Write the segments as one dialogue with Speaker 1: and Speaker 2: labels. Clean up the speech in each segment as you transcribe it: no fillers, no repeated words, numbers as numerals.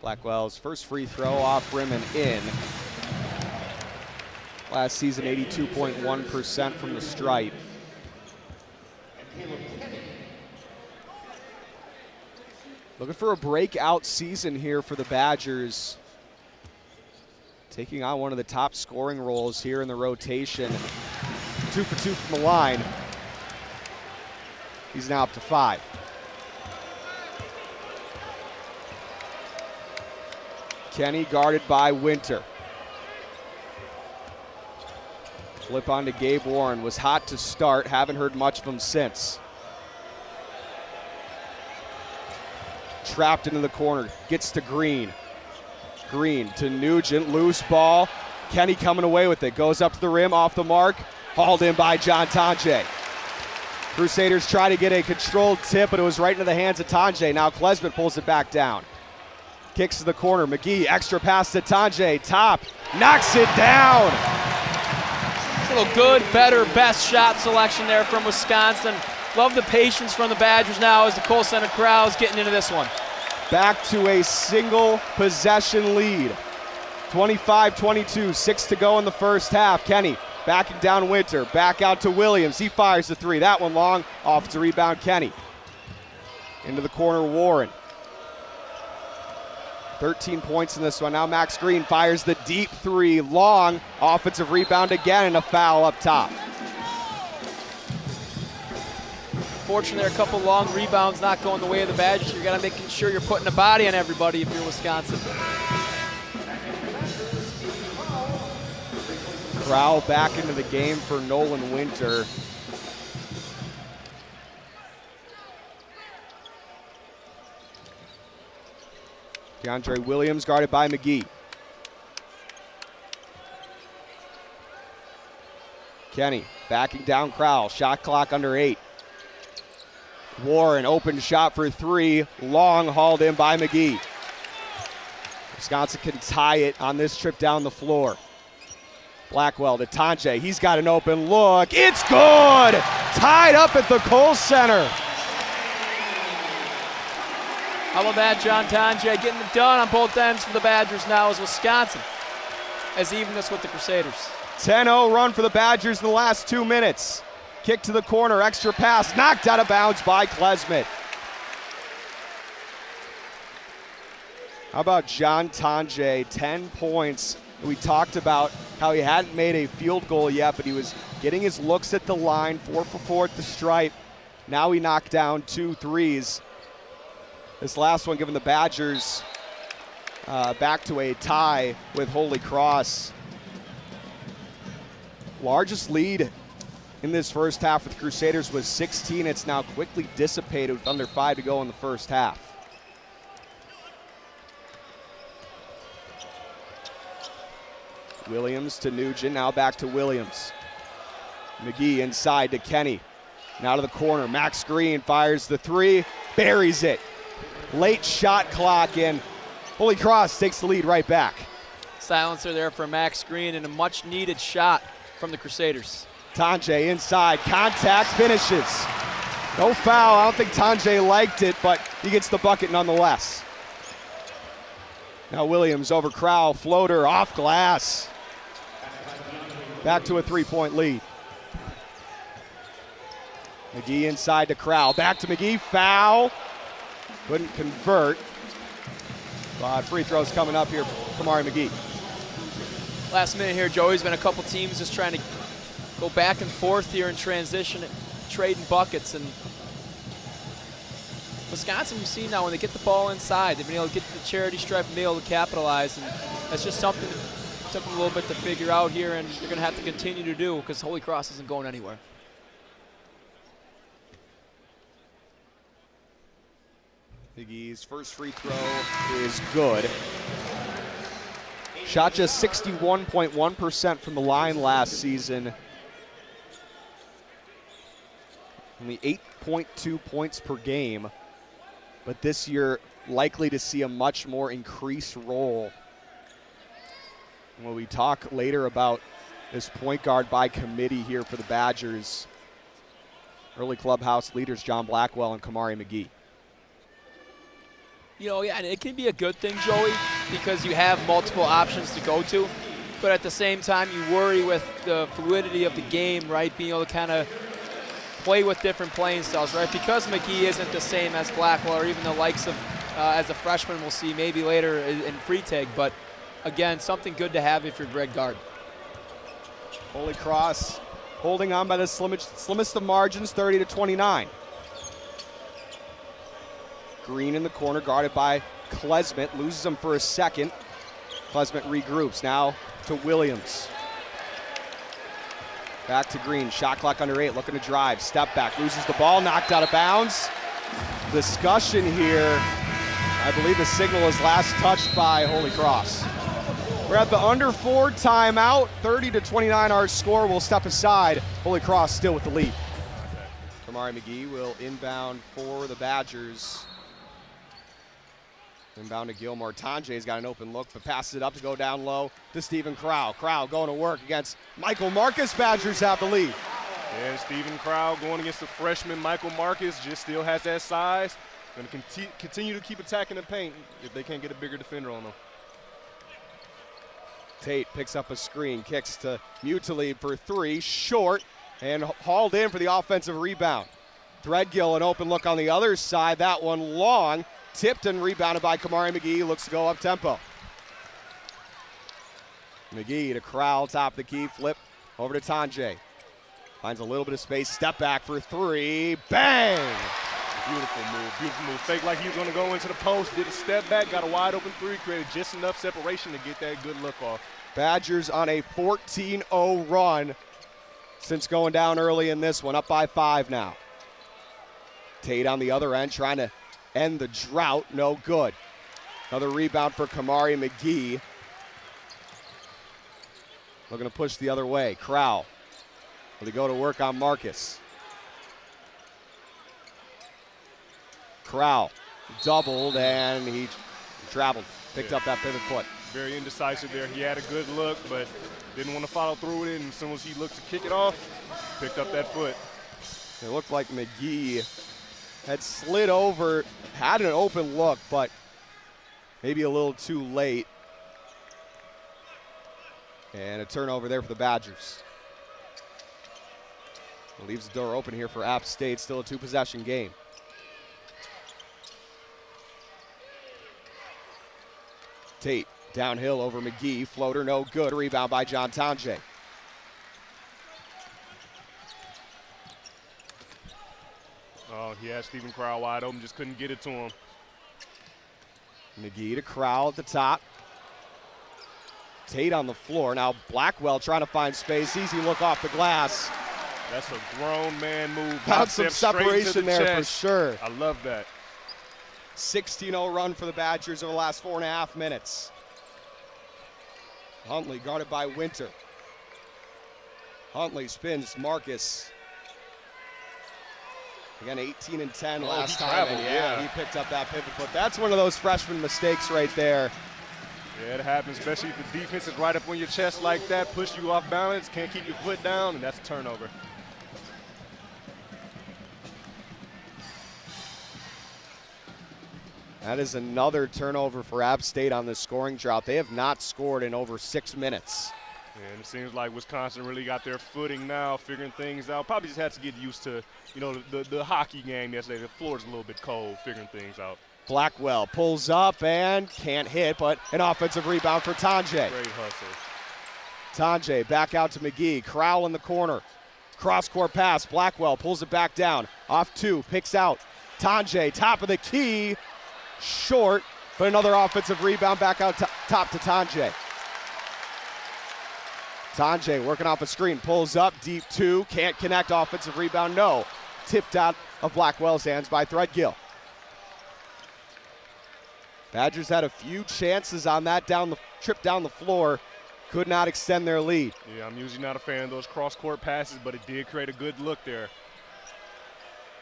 Speaker 1: Blackwell's first free throw off rim and in. Last season, 82.1% from the stripe. Looking for a breakout season here for the Badgers. Taking on one of the top scoring roles here in the rotation. 2 for 2 from the line. He's now up to 5. Kenny guarded by Winter. Flip on to Gabe Warren. Was hot to start. Haven't heard much of him since. Trapped into the corner. Gets to Green. Green to Nugent. Loose ball. Kenny coming away with it. Goes up to the rim. Off the mark. Hauled in by John Tonje. Crusaders try to get a controlled tip, but it was right into the hands of Tonje. Now Klesmit pulls it back down. Kicks to the corner. McGee, extra pass to Tonje. Top. Knocks it down.
Speaker 2: It's a little good, better, best shot selection there from Wisconsin. Love the patience from the Badgers now as the Kohl Center crowd's getting into this one.
Speaker 1: Back to a single possession lead. 25-22, 6 to go in the first half. Kenny backing down Winter, back out to Williams. He fires the three. That one long. Offensive rebound, Kenny. Into the corner, Warren. 13 points in this one. Now Max Green fires the deep three. Long. Offensive rebound again and a foul up top.
Speaker 2: Fortunately, there are a couple long rebounds not going the way of the Badgers. You got to make sure you're putting a body on everybody if you're Wisconsin.
Speaker 1: Crowell back into the game for Nolan Winter. DeAndre Williams guarded by McGee. Kenny backing down Crowell. Shot clock under 8. Warren open shot for 3. Long hauled in by McGee. Wisconsin can tie it on this trip down the floor. Blackwell to Tonje. He's got an open look. It's good! Tied up at the Kohl Center.
Speaker 2: How about that, John Tonje getting it done on both ends for the Badgers now as Wisconsin has evened this with the Crusaders.
Speaker 1: 10-0 run for the Badgers in the last 2 minutes. Kick to the corner, extra pass, knocked out of bounds by Klesmit. How about John Tonje, 10 points. We talked about how he hadn't made a field goal yet, but he was getting his looks at the line, 4 for 4 at the stripe. Now he knocked down 2 threes. This last one giving the Badgers back to a tie with Holy Cross. Largest lead in this first half with the Crusaders was 16. It's now quickly dissipated with under 5 to go in the first half. Williams to Nugent, now back to Williams. McGee inside to Kenny. Now to the corner, Max Green fires the 3, buries it. Late shot clock in. Holy Cross takes the lead right back.
Speaker 2: Silencer there for Max Green and a much needed shot from the Crusaders.
Speaker 1: Tonje inside, contact, finishes. No foul, I don't think Tonje liked it, but he gets the bucket nonetheless. Now Williams over Crowell, floater off glass. Back to a 3-point lead. McGee inside to Crowell, back to McGee, foul. Couldn't convert. But free throws coming up here for Kamari McGee.
Speaker 2: Last minute here, Joey's been a couple teams just trying to go back and forth here in transition, trading buckets. And Wisconsin, you see now when they get the ball inside, they've been able to get to the charity stripe and be able to capitalize. And that's just something that took them a little bit to figure out here, and they're going to have to continue to do because Holy Cross isn't going anywhere.
Speaker 1: McGee's first free throw is good. Shot just 61.1% from the line last season. Only 8.2 points per game. But this year, likely to see a much more increased role. When we talk later about this point guard by committee here for the Badgers, early clubhouse leaders John Blackwell and Kamari McGee.
Speaker 2: Yeah, and it can be a good thing, Joey, because you have multiple options to go to. But at the same time, you worry with the fluidity of the game, right? Being able to kind of play with different playing styles, right? Because McGee isn't the same as Blackwell or even the likes of, as a freshman we'll see maybe later in Freitag. But again, something good to have if you're Greg Gard.
Speaker 1: Holy Cross holding on by the slimmest of margins, 30-29. Green in the corner, guarded by Klesmet, loses him for a second. Klesmet regroups now to Williams. Back to Green, shot clock under 8, looking to drive, step back, loses the ball, knocked out of bounds. Discussion here, I believe the signal is last touched by Holy Cross. We're at the under 4 timeout, 30-29 our score. We'll step aside. Holy Cross still with the lead. Kamari McGee will inbound for the Badgers. Inbound to Gilmore. Tanjay's got an open look, but passes it up to go down low to Stephen Crow. Crow going to work against Michael Marcus. Badgers have the lead.
Speaker 3: And Stephen Crow going against the freshman Michael Marcus, just still has that size. Going to continue to keep attacking the paint if they can't get a bigger defender on them.
Speaker 1: Tate picks up a screen, kicks to Mutalib for 3, short, and hauled in for the offensive rebound. Threadgill, an open look on the other side, that one long. Tipped and rebounded by Kamari McGee, looks to go up tempo. McGee to Crowell, top of the key, flip over to Tanjay. Finds a little bit of space, step back for 3, bang!
Speaker 3: Beautiful move. Fake like he was going to go into the post, did a step back, got a wide open 3, created just enough separation to get that good look off.
Speaker 1: Badgers on a 14-0 run since going down early in this one, up by 5 now. Tate on the other end trying to end the drought, no good. Another rebound for Kamari McGee. Looking to push the other way. Crowell will go to work on Marcus. Crowell doubled and he traveled, picked up that pivot foot.
Speaker 3: Very indecisive there. He had a good look, but didn't want to follow through with it. And as soon as he looked to kick it off, picked up that foot.
Speaker 1: It looked like McGee had slid over, had an open look, but maybe a little too late. And a turnover there for the Badgers. It leaves the door open here for App State, still a 2-possession game. Tate downhill over McGee, floater no good, rebound by John Tanjay.
Speaker 3: Oh, he had Stephen Crowell wide open, just couldn't get it to him.
Speaker 1: McGee to Crowell at the top. Tate on the floor. Now Blackwell trying to find space. Easy look off the glass.
Speaker 3: That's a grown man move.
Speaker 1: Found some separation there for sure.
Speaker 3: I love that.
Speaker 1: 16-0 run for the Badgers over the last 4.5 minutes. Huntley guarded by Winter. Huntley spins Marcus. Again, 18 and 10 last time.
Speaker 3: Traveled, yeah,
Speaker 1: he picked up that pivot foot. That's one of those freshman mistakes right there.
Speaker 3: Yeah, it happens, especially if the defense is right up on your chest like that, push you off balance, can't keep your foot down, and that's a turnover.
Speaker 1: That is another turnover for App State on this scoring drought. They have not scored in over 6 minutes.
Speaker 3: Yeah, and it seems like Wisconsin really got their footing now, figuring things out. Probably just had to get used to, the hockey game yesterday. The floor's a little bit cold, figuring things out. Blackwell
Speaker 1: pulls up and can't hit, but an offensive rebound for Tanjay.
Speaker 3: Great hustle.
Speaker 1: Tanjay back out to McGee. Crowell in the corner. Cross-court pass. Blackwell pulls it back down. Off 2, picks out. Tanjay, top of the key. Short, but another offensive rebound back out top to Tanjay. Tanjay working off a screen, pulls up, deep 2, can't connect, offensive rebound, no. Tipped out of Blackwell's hands by Threadgill. Badgers had a few chances on that trip down the floor, could not extend their lead.
Speaker 3: Yeah, I'm usually not a fan of those cross-court passes, but it did create a good look there.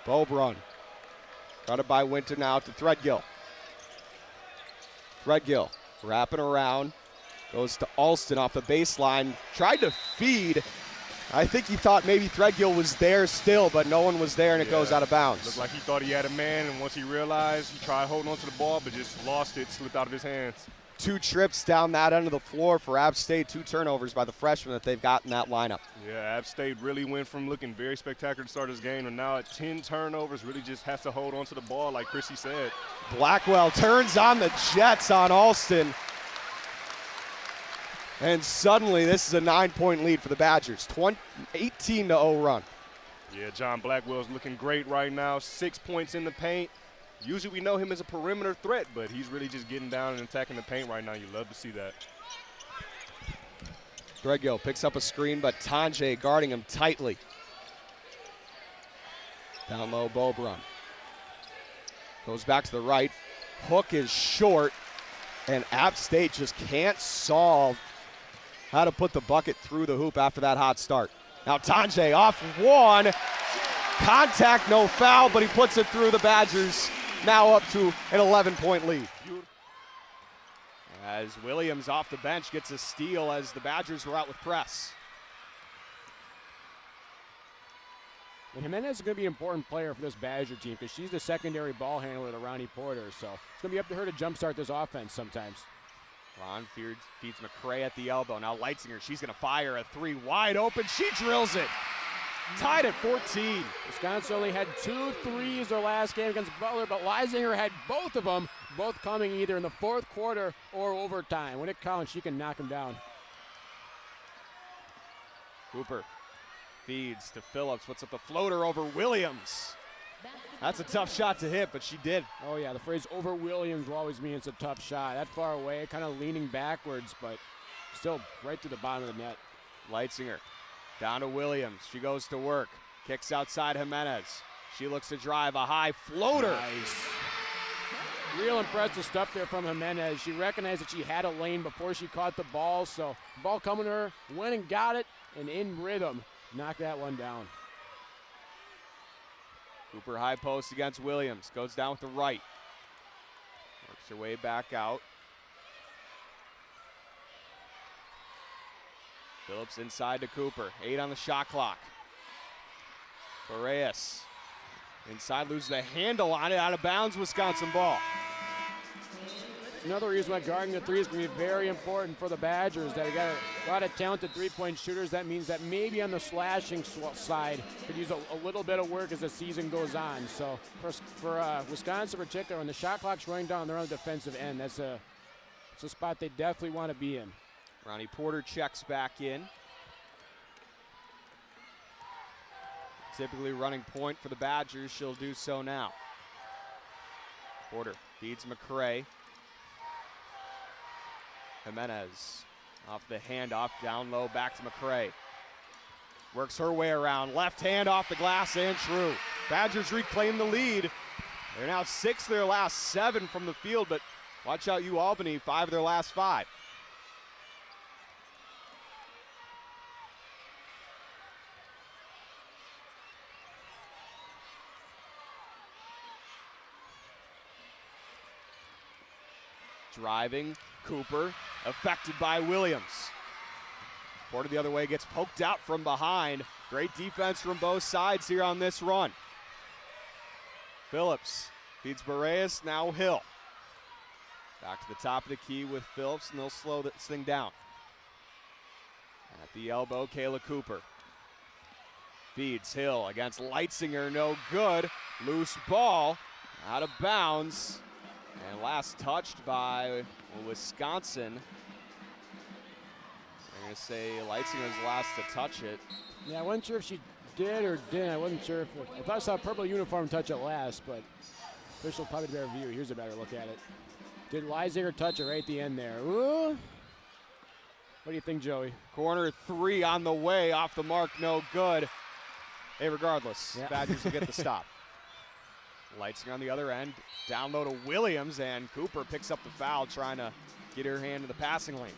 Speaker 1: Bobrun, guarded by Winter now to Threadgill. Threadgill wrapping around. Goes to Alston off the baseline. Tried to feed I think he thought maybe Threadgill was there still, but no one was there, and it goes out of bounds.
Speaker 3: Looked like he thought he had a man, and once he realized, he tried holding onto the ball, but just lost it, slipped out of his hands.
Speaker 1: 2 trips down that end of the floor for App State, 2 turnovers by the freshmen that they've got in that lineup.
Speaker 3: Yeah, App State really went from looking very spectacular to start this game, and now at 10 turnovers, really just has to hold onto the ball, like Chrissy said.
Speaker 1: Blackwell turns on the Jets on Alston. And suddenly, this is a 9-point lead for the Badgers. 18-0 run.
Speaker 3: Yeah, John Blackwell's looking great right now. 6 points in the paint. Usually we know him as a perimeter threat, but he's really just getting down and attacking the paint right now. You love to see that.
Speaker 1: Threadgill picks up a screen, but Tanjay guarding him tightly. Down low, Bobrun. Goes back to the right. Hook is short, and App State just can't solve how to put the bucket through the hoop after that hot start. Now Tanjay off one. Contact, no foul, but he puts it through. The Badgers now up to an 11-point lead. As Williams off the bench gets a steal as the Badgers were out with press.
Speaker 4: And Jimenez is going to be an important player for this Badger team because she's the secondary ball handler to Ronnie Porter. So it's going to be up to her to jumpstart this offense sometimes.
Speaker 1: Ron feeds McCray at the elbow. Now Leitzinger, she's going to fire a 3 wide open. She drills it. Tied at 14.
Speaker 4: Wisconsin only had 2 threes their last game against Butler, but Leisinger had both of them, both coming either in the 4th quarter or overtime. When it counts, she can knock them down.
Speaker 1: Cooper feeds to Phillips, puts up the floater over Williams. That's a tough shot to hit, but she did.
Speaker 4: Oh yeah, the phrase over Williams will always mean it's a tough shot. That far away, kind of leaning backwards, but still right to the bottom of the net.
Speaker 1: Leitzinger down to Williams. She goes to work. Kicks outside Jimenez. She looks to drive a high floater.
Speaker 4: Nice. Real impressive stuff there from Jimenez. She recognized that she had a lane before she caught the ball, so the ball coming to her, went and got it, and in rhythm, knocked that one down.
Speaker 1: Cooper high post against Williams. Goes down with the right. Works her way back out. Phillips inside to Cooper. 8 on the shot clock. Boreas inside, loses the handle on it. Out of bounds, Wisconsin ball.
Speaker 4: Another reason why guarding the 3 is going to be very important for the Badgers. That we got a lot of talented 3-point shooters. That means that maybe on the slashing side could use a little bit of work as the season goes on. So for Wisconsin in particular, when the shot clock's running down, they're on the defensive end. It's a spot they definitely want to be in.
Speaker 1: Ronnie Porter checks back in. Typically running point for the Badgers. She'll do so now. Porter feeds McCray. Jimenez off the handoff, down low, back to McCray. Works her way around, left hand off the glass and true. Badgers reclaim the lead. They're now 6 of their last 7 from the field, but watch out UAlbany, 5 of their last 5. Driving, Cooper, affected by Williams. Porter the other way, gets poked out from behind. Great defense from both sides here on this run. Phillips feeds Boreas, now Hill. Back to the top of the key with Phillips, and they'll slow this thing down. At the elbow, Kayla Cooper. Feeds Hill against Leitzinger, no good. Loose ball, out of bounds. And last touched by Wisconsin. I'm going to say Leitzinger's last to touch it.
Speaker 4: Yeah, I wasn't sure if she did or didn't. I wasn't sure if I thought I saw a purple uniform touch it last, but official probably a better view. Here's a better look at it. Did Leitzinger touch it right at the end there? Ooh. What do you think, Joey?
Speaker 1: Corner 3 on the way, off the mark, no good. Hey, regardless,
Speaker 4: yeah.
Speaker 1: Badgers will get the stop. Leitzinger on the other end, down low to Williams, and Cooper picks up the foul, trying to get her hand in the passing lane.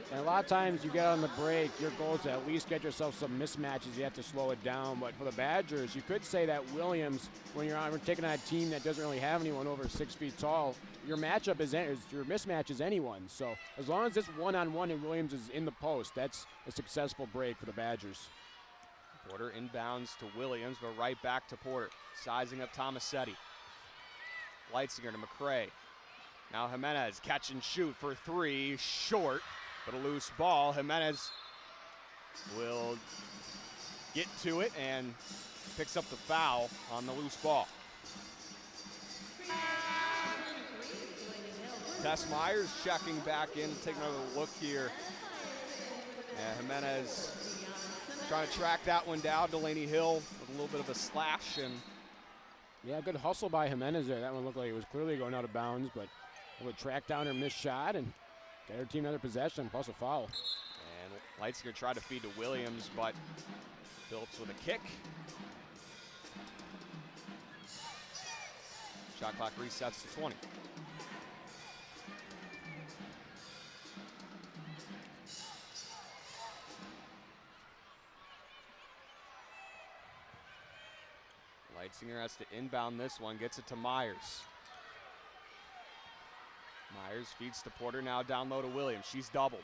Speaker 4: And a lot of times you get on the break, your goal is to at least get yourself some mismatches. You have to slow it down. But for the Badgers, you could say that Williams, when you're taking on a team that doesn't really have anyone over 6 feet tall, your mismatch is anyone. So as long as this one-on-one and Williams is in the post, that's a successful break for the Badgers.
Speaker 1: Porter inbounds to Williams, but right back to Porter. Sizing up Tomasetti. Leitzinger to McCray. Now Jimenez, catch and shoot for 3, short, but a loose ball. Jimenez will get to it and picks up the foul on the loose ball. Tess Myers checking back in, taking another look here. And Jimenez trying to track that one down. Delaney Hill with a little bit of a slash. And
Speaker 4: yeah, good hustle by Jimenez there. That one looked like it was clearly going out of bounds, but able to track down her missed shot and get her team another possession plus a foul.
Speaker 1: And Leitzinger tried to feed to Williams, but Phillips with a kick. Shot clock resets to 20. Leitzinger has to inbound this one, gets it to Myers. Myers feeds to Porter, now down low to Williams. She's doubled.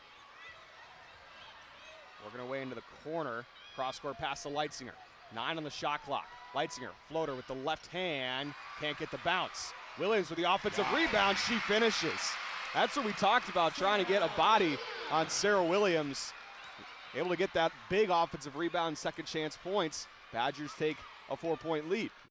Speaker 1: Working her way into the corner. Cross-court pass to Leitzinger. 9 on the shot clock. Leitzinger, floater with the left hand. Can't get the bounce. Williams with the offensive rebound. She finishes. That's what we talked about, trying to get a body on Sarah Williams. Able to get that big offensive rebound, second chance points. Badgers take a 4-point lead.